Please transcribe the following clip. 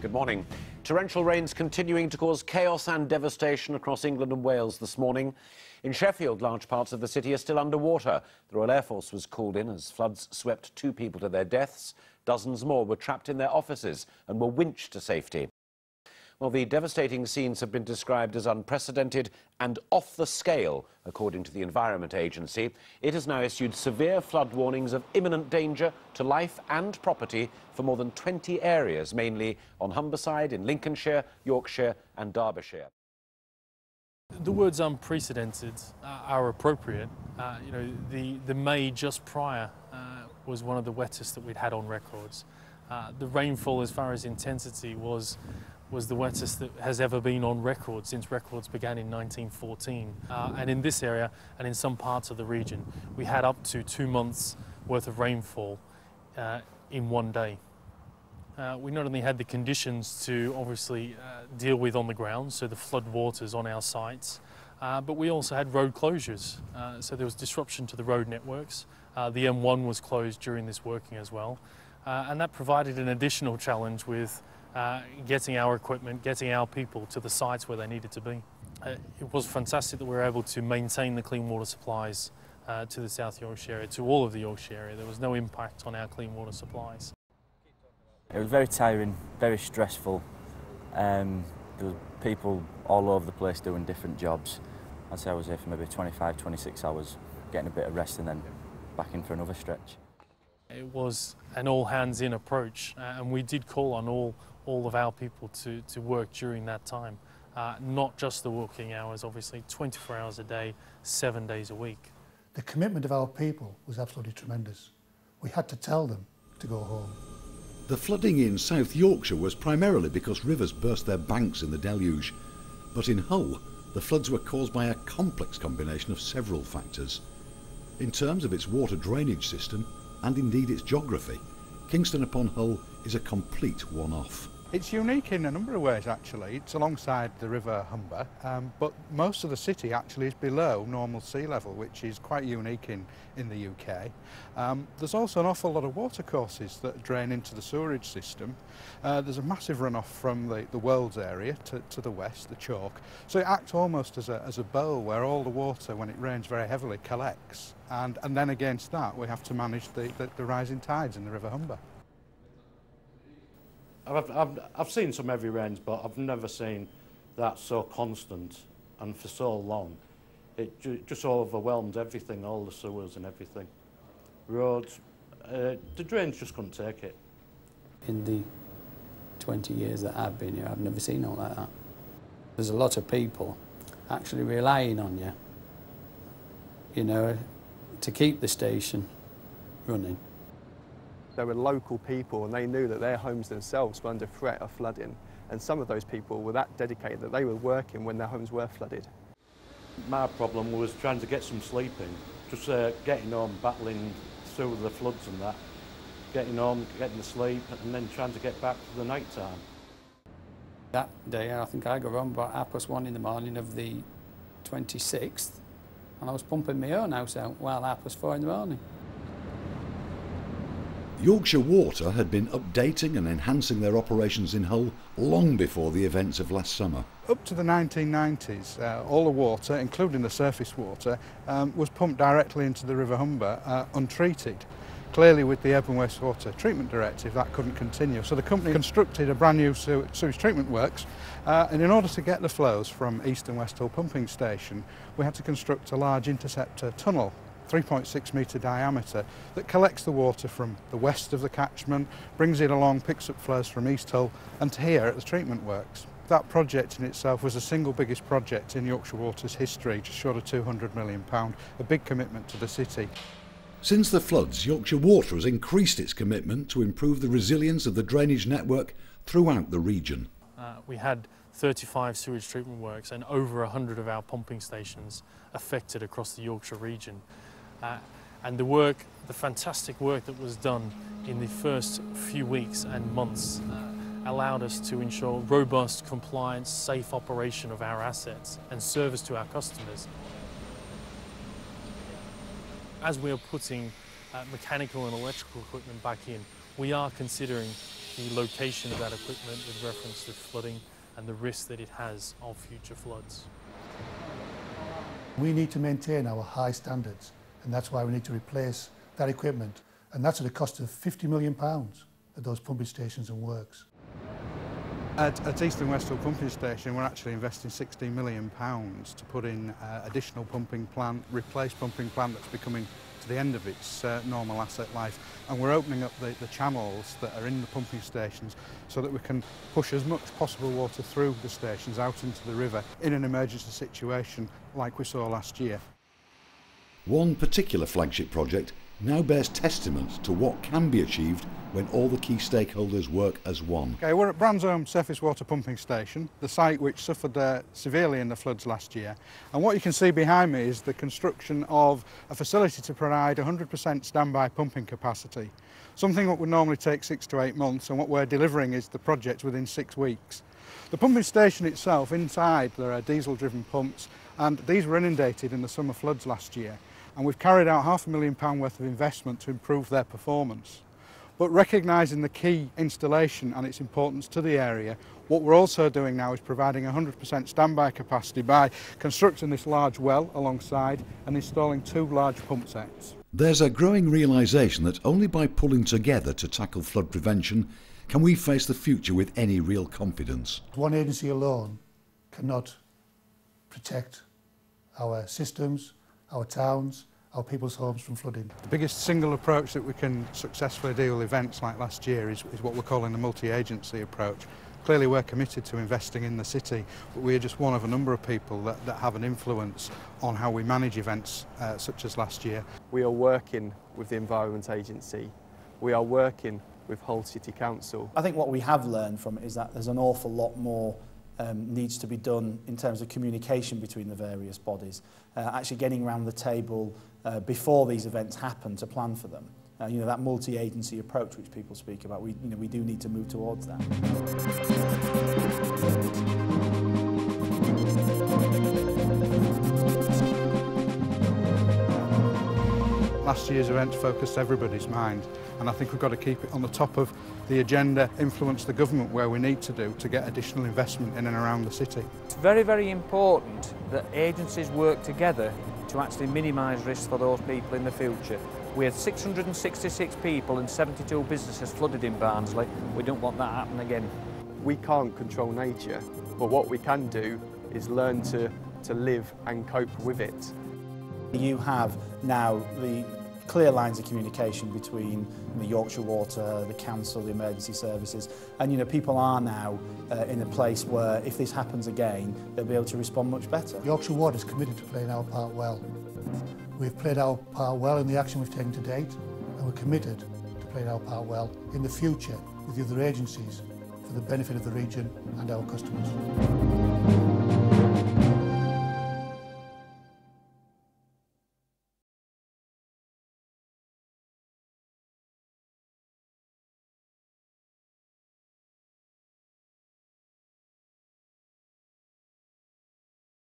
Good morning. Torrential rains continuing to cause chaos and devastation across England and Wales this morning. In Sheffield, large parts of the city are still underwater. The Royal Air Force was called in as floods swept 2 people to their deaths. Dozens more were trapped in their offices and were winched to safety. Well, the devastating scenes have been described as unprecedented and off the scale, according to the Environment Agency. It has now issued severe flood warnings of imminent danger to life and property for more than 20 areas, mainly on Humberside, in Lincolnshire, Yorkshire and Derbyshire. The words unprecedented are appropriate. The May just prior was one of the wettest that we'd had on records. The rainfall, as far as intensity, was the wettest that has ever been on record since records began in 1914. And in this area and in some parts of the region, we had up to 2 months worth of rainfall in one day. We not only had the conditions to obviously deal with on the ground, so the flood waters on our sites, but we also had road closures. So there was disruption to the road networks. The M1 was closed during this working as well. And that provided an additional challenge with getting our equipment, getting our people to the sites where they needed to be. It was fantastic that we were able to maintain the clean water supplies to the South Yorkshire area, to all of the Yorkshire area. There was no impact on our clean water supplies. It was very tiring, very stressful. There were people all over the place doing different jobs. I'd say I was here for maybe 25, 26 hours, getting a bit of rest and then back in for another stretch. It was an all-hands-in approach, and we did call on all of our people to work during that time. Not just the working hours, obviously, 24 hours a day, 7 days a week. The commitment of our people was absolutely tremendous. We had to tell them to go home. The flooding in South Yorkshire was primarily because rivers burst their banks in the deluge. But in Hull, the floods were caused by a complex combination of several factors. In terms of its water drainage system, and indeed its geography, Kingston upon Hull is a complete one-off. It's unique in a number of ways actually. It's alongside the River Humber, but most of the city actually is below normal sea level, which is quite unique in the UK. There's also an awful lot of watercourses that drain into the sewerage system. There's a massive runoff from the Wolds area to the west, the Chalk. So it acts almost as a bowl where all the water, when it rains very heavily, collects. And then against that we have to manage the rising tides in the River Humber. I've seen some heavy rains, but I've never seen that so constant and for so long. It just overwhelmed everything, all the sewers and everything. Roads, the drains just couldn't take it. In the 20 years that I've been here, I've never seen it like that. There's a lot of people actually relying on you know, to keep the station running. There were local people and they knew that their homes themselves were under threat of flooding, and some of those people were that dedicated that they were working when their homes were flooded. My problem was trying to get some sleep in, just getting home, battling through the floods and that, getting home, getting the sleep and then trying to get back for the night time. That day I think I got home about 1:30 in the morning of the 26th and I was pumping my own house out while 4:30 in the morning. Yorkshire Water had been updating and enhancing their operations in Hull long before the events of last summer. Up to the 1990s, all the water, including the surface water, was pumped directly into the River Humber, untreated. Clearly with the Urban Wastewater Treatment Directive that couldn't continue, so the company constructed a brand new sewage treatment works, and in order to get the flows from East and West Hull pumping station we had to construct a large interceptor tunnel, 3.6 metre diameter, that collects the water from the west of the catchment, brings it along, picks up flows from East Hull and to here at the treatment works. That project in itself was the single biggest project in Yorkshire Water's history, just short of £200 million, a big commitment to the city. Since the floods, Yorkshire Water has increased its commitment to improve the resilience of the drainage network throughout the region. We had 35 sewage treatment works and over 100 of our pumping stations affected across the Yorkshire region. And the fantastic work that was done in the first few weeks and months allowed us to ensure robust, compliant, safe operation of our assets and service to our customers. As we are putting mechanical and electrical equipment back in, we are considering the location of that equipment with reference to flooding and the risk that it has of future floods. We need to maintain our high standards, and that's why we need to replace that equipment, and that's at a cost of £50 million at those pumping stations and works. At East and West Hill Pumping Station, we're actually investing £16 million to put in additional pumping plant, replace pumping plant that's becoming to the end of its normal asset life, and we're opening up the channels that are in the pumping stations so that we can push as much possible water through the stations out into the river in an emergency situation like we saw last year. One particular flagship project now bears testament to what can be achieved when all the key stakeholders work as one. Okay, we're at Bransholme Surface Water Pumping Station, the site which suffered severely in the floods last year. And what you can see behind me is the construction of a facility to provide 100% standby pumping capacity. Something that would normally take 6 to 8 months, and what we're delivering is the project within 6 weeks. The pumping station itself, inside there are diesel-driven pumps, and these were inundated in the summer floods last year. And we've carried out £500,000 worth of investment to improve their performance. But recognising the key installation and its importance to the area, what we're also doing now is providing 100% standby capacity by constructing this large well alongside and installing 2 large pump sets. There's a growing realisation that only by pulling together to tackle flood prevention can we face the future with any real confidence. One agency alone cannot protect our systems, our towns, our people's homes from flooding. The biggest single approach that we can successfully deal with events like last year is what we're calling the multi-agency approach. Clearly we're committed to investing in the city, but we're just one of a number of people that have an influence on how we manage events such as last year. We are working with the Environment Agency. We are working with Hull City Council. I think what we have learned from it is that there's an awful lot more needs to be done in terms of communication between the various bodies, actually getting around the table before these events happen to plan for them. You know, that multi-agency approach which people speak about, we do need to move towards that. Last year's event focused everybody's mind, and I think we've got to keep it on the top of the agenda, influence the government where we need to get additional investment in and around the city. It's very, very important that agencies work together to actually minimise risks for those people in the future. We had 666 people and 72 businesses flooded in Barnsley. We don't want that to happen again. We can't control nature, but what we can do is learn to live and cope with it. You have now the clear lines of communication between the Yorkshire Water, the council, the emergency services, and people are now in a place where if this happens again, they'll be able to respond much better. Yorkshire Water is committed to playing our part well. We've played our part well in the action we've taken to date, and we're committed to playing our part well in the future with the other agencies for the benefit of the region and our customers.